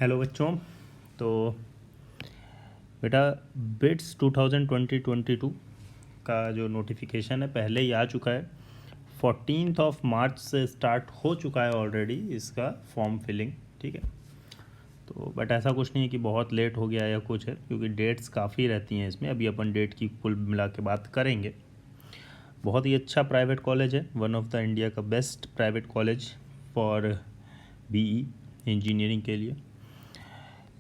Hello बच्चों। तो बेटा बिट्स 2020-22 का जो नोटिफिकेशन है पहले ही आ चुका है। 14 मार्च से स्टार्ट हो चुका है ऑलरेडी इसका फॉर्म फिलिंग। ठीक है, तो बट ऐसा कुछ नहीं है कि बहुत लेट हो गया या कुछ है, क्योंकि डेट्स काफ़ी रहती हैं इसमें। अभी अपन डेट की कुल मिला के बात करेंगे। बहुत ही अच्छा प्राइवेट कॉलेज है, वन ऑफ द इंडिया का best private college for BE engineering के लिए।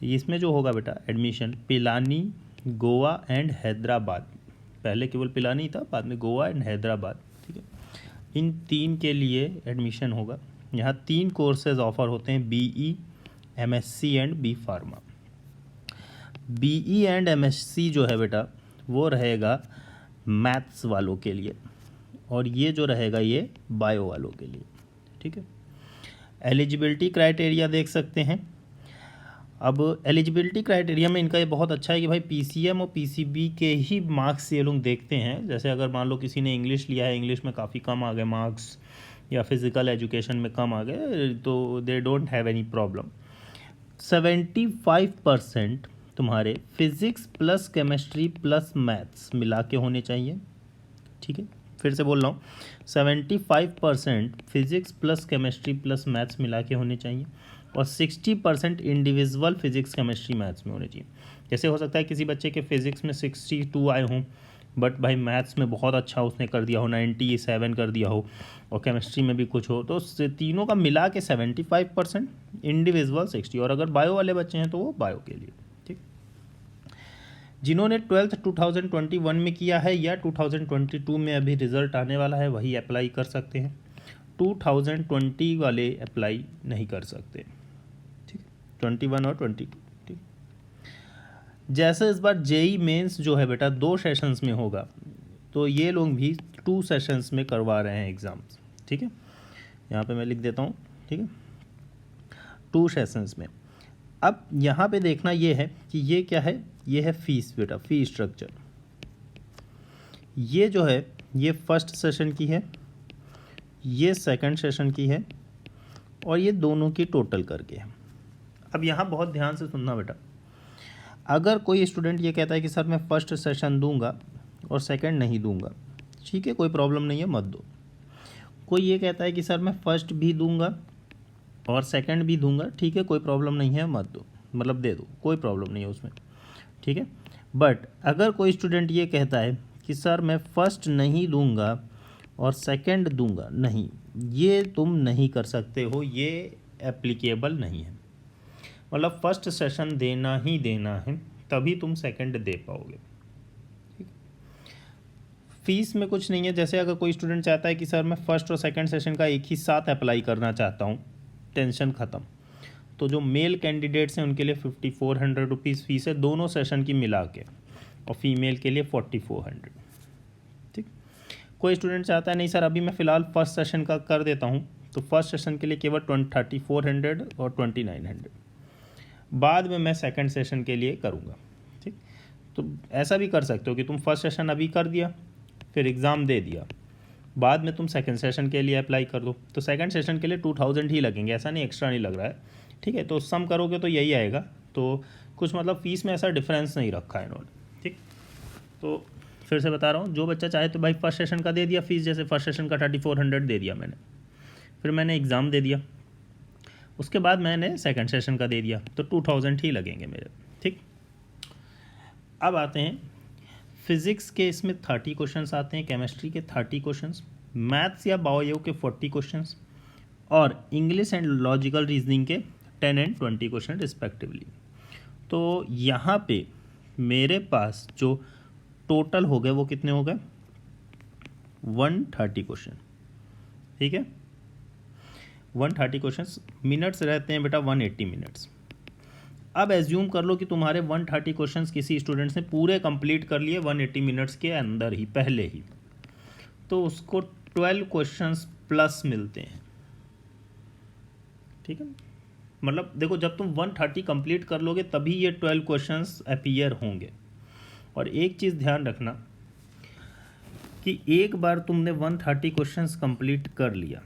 इसमें जो होगा बेटा एडमिशन पिलानी, गोवा एंड हैदराबाद। पहले केवल पिलानी था, बाद में गोवा एंड हैदराबाद। ठीक है, इन तीन के लिए एडमिशन होगा। यहाँ 3 कोर्सेज ऑफर होते हैं, BE, MSc and B pharma. BE and MSc जो है बेटा वो रहेगा मैथ्स वालों के लिए, और ये जो रहेगा ये बायो वालों के लिए। ठीक है, एलिजिबिलिटी क्राइटेरिया देख सकते हैं। अब एलिजिबिलिटी क्राइटेरिया में इनका ये बहुत अच्छा है कि भाई पीसीएम और पीसीबी के ही मार्क्स ये लोग देखते हैं। जैसे अगर मान लो किसी ने इंग्लिश लिया है, इंग्लिश में काफ़ी कम आ गए मार्क्स, या फिज़िकल एजुकेशन में कम आ गए, तो they don't have any problem. 75% तुम्हारे physics plus chemistry plus maths मिला के होने चाहिए। ठीक है, फिर से बोल रहा हूँ, 75% physics plus chemistry plus maths मिला के होने चाहिए, और 60% इंडिविजुअल फिजिक्स केमिस्ट्री मैथ्स में होने चाहिए। जैसे हो सकता है किसी बच्चे के फिजिक्स में 62 आए हों, बट भाई मैथ्स में बहुत अच्छा उसने कर दिया हो, 97 कर दिया हो, और केमिस्ट्री में भी कुछ हो, तो तीनों का मिला के 75%, इंडिविजुअल 60। और अगर बायो वाले बच्चे हैं तो वो बायो के लिए। ठीक, जिन्होंने 12th 2021 में किया है या 2022 में अभी रिजल्ट आने वाला है वही अप्लाई कर सकते हैं। 2020 वाले अप्लाई नहीं कर सकते। 21 और 22। ठीक, जैसे इस बार जेई मेंस जो है बेटा 2 सेशंस में होगा, तो ये लोग भी 2 सेशंस में करवा रहे हैं एग्ज़ाम्स। ठीक है, यहाँ पे मैं लिख देता हूँ। ठीक है, 2 सेशंस में। अब यहाँ पे देखना ये है कि ये क्या है, ये है फीस बेटा, फी स्ट्रक्चर। ये जो है ये फर्स्ट सेशन की है, ये सेकंड सेशन की है, और ये दोनों की टोटल करके है। अब यहाँ बहुत ध्यान से सुनना बेटा, अगर कोई स्टूडेंट ये कहता है कि सर मैं फ़र्स्ट सेशन दूंगा और सेकंड नहीं दूंगा, ठीक है, कोई प्रॉब्लम नहीं है, मत दो। कोई ये कहता है कि सर मैं फ़र्स्ट भी दूंगा और सेकंड भी दूंगा, ठीक है, कोई प्रॉब्लम नहीं है, मत दो, मतलब दे दो, कोई प्रॉब्लम नहीं है उसमें। ठीक है, बट अगर कोई स्टूडेंट ये कहता है कि सर मैं फ़र्स्ट नहीं दूंगा और सेकंड दूंगा, नहीं, ये तुम नहीं कर सकते हो, ये एप्लीकेबल नहीं है। मतलब फर्स्ट सेशन देना ही देना है, तभी तुम सेकंड दे पाओगे। ठीक, फीस में कुछ नहीं है। जैसे अगर कोई स्टूडेंट चाहता है कि सर मैं फर्स्ट और सेकंड सेशन का एक ही साथ अप्लाई करना चाहता हूँ, टेंशन ख़त्म। तो जो मेल कैंडिडेट्स हैं उनके लिए 5400 रुपीज़ फीस है दोनों सेशन की मिला के, और फीमेल के लिए 4400। ठीक, कोई स्टूडेंट चाहता है नहीं सर अभी मैं फ़िलहाल फर्स्ट सेशन का कर देता हूँ, तो फर्स्ट सेशन के लिए केवल 3400 और 2900, बाद में मैं सेकंड सेशन के लिए करूँगा। ठीक, तो ऐसा भी कर सकते हो कि तुम फर्स्ट सेशन अभी कर दिया, फिर एग्ज़ाम दे दिया, बाद में तुम सेकंड सेशन के लिए अप्लाई कर दो, तो सेकंड सेशन के लिए 2000 ही लगेंगे, ऐसा नहीं एक्स्ट्रा नहीं लग रहा है। ठीक है, तो सम करोगे तो यही आएगा, तो कुछ मतलब फ़ीस में ऐसा डिफरेंस नहीं रखा है इन्होंने। ठीक, तो फिर से बता रहा हूँ, जो बच्चा चाहे तो भाई फर्स्ट सेशन का दे दिया फीस, जैसे फर्स्ट सेशन का 3400 दे दिया मैंने, फिर मैंने एग्ज़ाम दे दिया, उसके बाद मैंने सेकंड सेशन का दे दिया, तो 2000 ही लगेंगे मेरे। ठीक, अब आते हैं फिज़िक्स के, इसमें 30 क्वेश्चंस आते हैं, केमिस्ट्री के 30 क्वेश्चंस, मैथ्स या बायो के 40 क्वेश्चंस, और इंग्लिश एंड लॉजिकल रीजनिंग के 10 एंड 20 क्वेश्चन रिस्पेक्टिवली। तो यहाँ पे मेरे पास जो टोटल हो गए वो कितने हो गए, 130 क्वेश्चन। ठीक है, 130 क्वेश्चंस, मिनट्स रहते हैं बेटा 180 मिनट्स। अब एज्यूम कर लो कि तुम्हारे 130 क्वेश्चंस किसी स्टूडेंट्स ने पूरे कंप्लीट कर लिए 180 मिनट्स के अंदर ही, पहले ही, तो उसको 12 क्वेश्चंस प्लस मिलते हैं। ठीक है, मतलब देखो जब तुम 130 कंप्लीट कर लोगे तभी ये 12 क्वेश्चंस अपीयर होंगे। और एक चीज़ ध्यान रखना कि एक बार तुमने 130 क्वेश्चंस कंप्लीट कर लिया,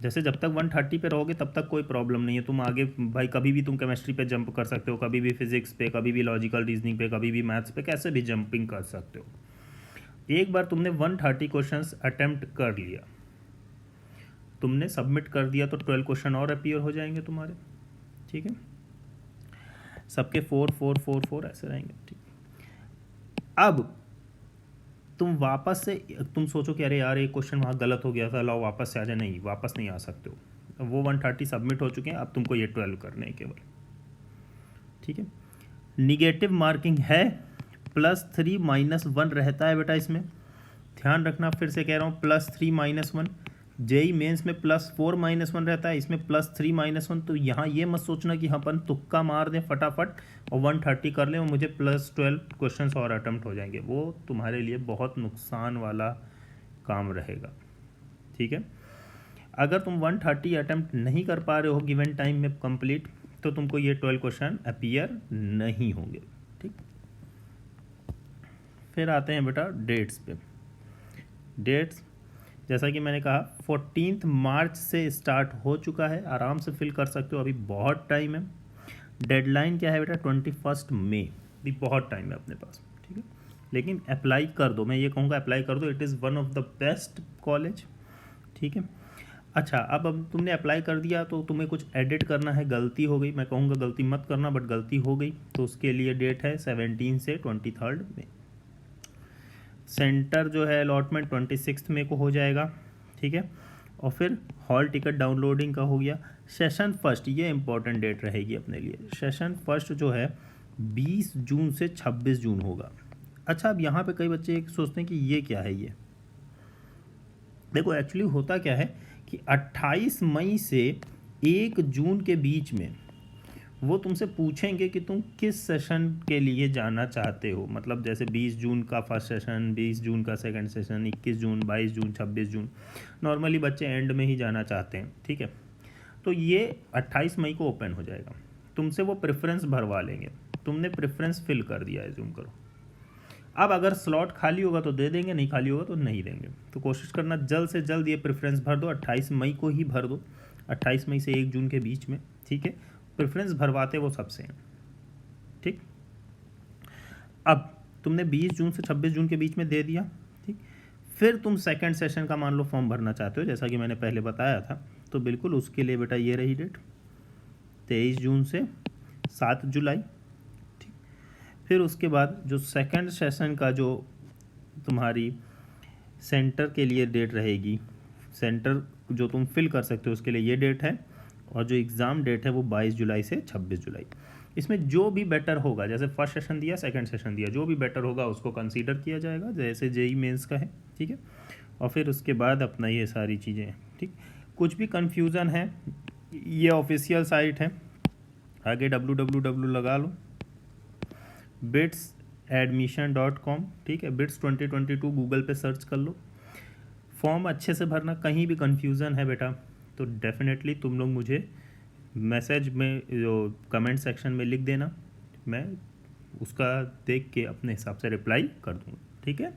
जैसे जब तक 130 पे रहोगे तब तक कोई प्रॉब्लम नहीं है, तुम आगे भाई कभी भी तुम केमिस्ट्री पे जंप कर सकते हो, कभी भी फिजिक्स पे, कभी भी लॉजिकल रीजनिंग पे, कभी भी मैथ्स पे, कैसे भी जंपिंग कर सकते हो। एक बार तुमने 130 क्वेश्चंस अटेम्प्ट कर लिया, तुमने सबमिट कर दिया, तो 12 क्वेश्चन और अपीयर हो जाएंगे तुम्हारे, ठीक है। सबके 4 4 4 4 ऐसे रहेंगे, ठीक। अब तुम वापस से तुम सोचो कि अरे यार एक क्वेश्चन वहाँ गलत हो गया था, लाओ वापस से आ जाए, नहीं वापस नहीं आ सकते हो। वो 130 सबमिट हो चुके हैं, अब तुमको ये 12 करने हैं केवल, ठीक है। निगेटिव मार्किंग है, +3 -1 रहता है बेटा इसमें, ध्यान रखना, फिर से कह रहा हूँ +3 -1। जेई मेंस में +4 -1 रहता है, इसमें +3 -1। तो यहाँ ये मत सोचना कि हाँ अपन तुक्का मार दें फटाफट और 130 कर लें और मुझे +12 क्वेश्चंस और अटेम्प्ट हो जाएंगे, वो तुम्हारे लिए बहुत नुकसान वाला काम रहेगा, ठीक है। अगर तुम 130 अटेम्प्ट नहीं कर पा रहे हो गिवन टाइम में कंप्लीट, तो तुमको ये 12 क्वेश्चन अपीयर नहीं होंगे, ठीक। फिर आते हैं बेटा डेट्स पे। डेट्स जैसा कि मैंने कहा 14 मार्च से स्टार्ट हो चुका है, आराम से फिल कर सकते हो, अभी बहुत टाइम है। डेडलाइन क्या है बेटा 21 मई, भी बहुत टाइम है अपने पास, ठीक है। लेकिन अप्लाई कर दो, मैं ये कहूँगा अप्लाई कर दो, it is one of the best college, ठीक है। अच्छा, अब तुमने अप्लाई कर दिया तो तुम्हें कुछ एडिट करना है, गलती हो गई, मैं कहूँगा गलती मत करना, बट गलती हो गई तो उसके लिए डेट है 17 से 23 मई। सेंटर जो है अलॉटमेंट 26 मई को हो जाएगा, ठीक है। और फिर हॉल टिकट डाउनलोडिंग का हो गया। सेशन फर्स्ट, ये इंपॉर्टेंट डेट रहेगी अपने लिए, सेशन फर्स्ट जो है 20 जून से 26 जून होगा। अच्छा, अब यहाँ पे कई बच्चे सोचते हैं कि ये क्या है, ये देखो एक्चुअली होता क्या है कि 28 मई से 1 जून के बीच में वो तुमसे पूछेंगे कि तुम किस सेशन के लिए जाना चाहते हो, मतलब जैसे 20 जून का फर्स्ट सेशन, 20 जून का सेकंड सेशन, 21 जून, 22 जून, 26 जून, नॉर्मली बच्चे एंड में ही जाना चाहते हैं, ठीक है। तो ये 28 मई को ओपन हो जाएगा, तुमसे वो प्रेफरेंस भरवा लेंगे, तुमने प्रेफरेंस फिल कर दिया है, जूम करो। अब अगर स्लॉट खाली होगा तो दे देंगे, नहीं खाली होगा तो नहीं देंगे। तो कोशिश करना जल्द से जल्द ये प्रेफरेंस भर दो, 28 मई को ही भर दो, 28 मई से 1 जून के बीच में, ठीक है। प्रेफरेंस भरवाते वो सबसे हैं, ठीक। अब तुमने 20 जून से 26 जून के बीच में दे दिया, ठीक। फिर तुम सेकंड सेशन का मान लो फॉर्म भरना चाहते हो, जैसा कि मैंने पहले बताया था, तो बिल्कुल उसके लिए बेटा ये रही डेट 23 जून से 7 जुलाई, ठीक। फिर उसके बाद जो सेकंड सेशन का जो तुम्हारी सेंटर के लिए डेट रहेगी, सेंटर जो तुम फिल कर सकते हो उसके लिए ये डेट है, और जो एग्ज़ाम डेट है वो 22 जुलाई से 26 जुलाई। इसमें जो भी बेटर होगा, जैसे फर्स्ट सेशन दिया, सेकंड सेशन दिया, जो भी बेटर होगा उसको कंसीडर किया जाएगा, जैसे जेई मेंस का है, ठीक है। और फिर उसके बाद अपना ये सारी चीज़ें हैं, ठीक। कुछ भी कन्फ्यूज़न है, ये ऑफिशियल साइट है, आगे www लगा लो, bitsadmission.com, ठीक है। बिट्स 2022 गूगल पे सर्च कर लो। फॉर्म अच्छे से भरना, कहीं भी कन्फ्यूज़न है बेटा तो डेफिनेटली तुम लोग मुझे मैसेज में जो कमेंट सेक्शन में लिख देना, मैं उसका देख के अपने हिसाब से रिप्लाई कर दूँगा, ठीक है।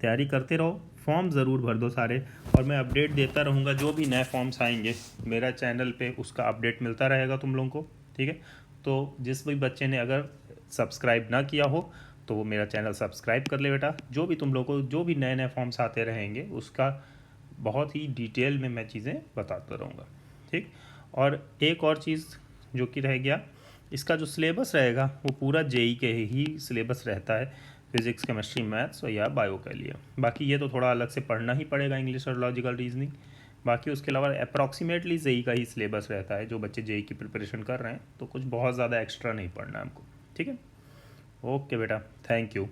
तैयारी करते रहो, फॉर्म ज़रूर भर दो सारे, और मैं अपडेट देता रहूँगा, जो भी नए फॉर्म्स आएंगे मेरा चैनल पे उसका अपडेट मिलता रहेगा तुम लोगों को, ठीक है। तो जिस भी बच्चे ने अगर सब्सक्राइब ना किया हो तो वो मेरा चैनल सब्सक्राइब कर ले बेटा, जो भी तुम लोगों को जो भी नए नए फॉर्म्स आते रहेंगे उसका बहुत ही डिटेल में मैं चीज़ें बताता रहूँगा, ठीक। और एक और चीज़ जो कि रह गया, इसका जो सिलेबस रहेगा वो पूरा जेई के ही सिलेबस रहता है, फिजिक्स, केमिस्ट्री, मैथ्स और या बायो के लिए। बाकी ये तो थोड़ा अलग से पढ़ना ही पड़ेगा, इंग्लिश और लॉजिकल रीजनिंग। बाकी उसके अलावा अप्रॉक्सीमेटली जेई का ही सिलेबस रहता है, जो बच्चे जेई की प्रिपरेशन कर रहे हैं, तो कुछ बहुत ज़्यादा एक्स्ट्रा नहीं पढ़ना है हमको, ठीक है। ओके बेटा, थैंक यू।